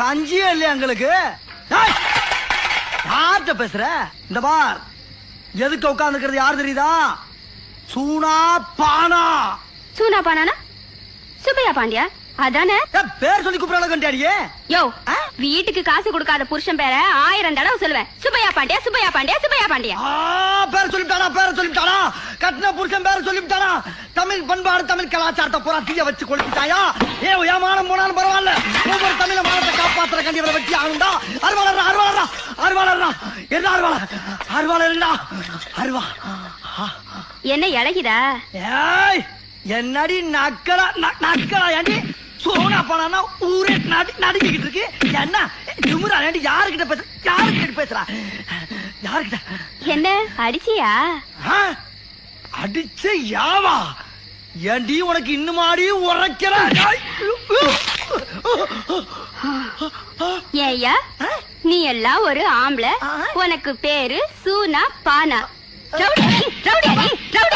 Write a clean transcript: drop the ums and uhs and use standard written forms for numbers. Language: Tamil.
கஞ்சியே இல்லையா எங்களுக்கு? யார்கிட்ட பேசுற? இந்த பார், எதுக்கு உட்கார்ந்துக்கிறது யார் தெரியுதா? சூனா பானா. சூனா பானானா சுப்பையா பாண்டியா அதானே? பேர் சொல்லி கூப்பிடலாம் கண்டியாடியே. யோ, வீட்டுக்கு காசு கொடுக்காத புருஷன் பேரை 1000 தடவை சொல்லுவேன். சுப்பையா பாண்டியா, சுப்பையா பாண்டியா, சுப்பையா பாண்டியா. பேர் சொல்லிட்டானா, பேர சொல்லிட்டானா, கட்டின புருஷன் பேர சொல்லிட்டானா. தமிழ் பண்பாடு தமிழ் கலாச்சாரத்தை பூரா தீய வச்சு கொளுத்திட்டாயா. ஏமானம் போனாலும் பரவாயில்ல, ஒவ்வொரு தமிழ மானத்தை காப்பாத்துற கண்டிப்பா வெட்டி ஆகுண்டா. அருவாளர்ரா அருவாளர்ரா அருவாளர்ரா என்ன அருவாளர் அருவாளர்டா அருவா. என்ன இழகிதா? ஏய், என்னடி நக்கலா நக்கலா ஏண்டி? சோனா பானா ஊரே நடுங்கிட்டு இருக்கு. என்ன திமுறா? யாருக்கிட்ட பேச, யாருக்கிட்ட பேசுறா? யாருக்கிட்ட? என்ன அடிச்சியா? அடிச்ச யாவா? ஏண்டி உனக்கு இன்னுமாடி உரைக்கிற? ஏய்யா, நீ எல்லாம் ஒரு ஆம்பளை, உனக்கு பேரு Soona Paana. Rowdy, rowdy, rowdy.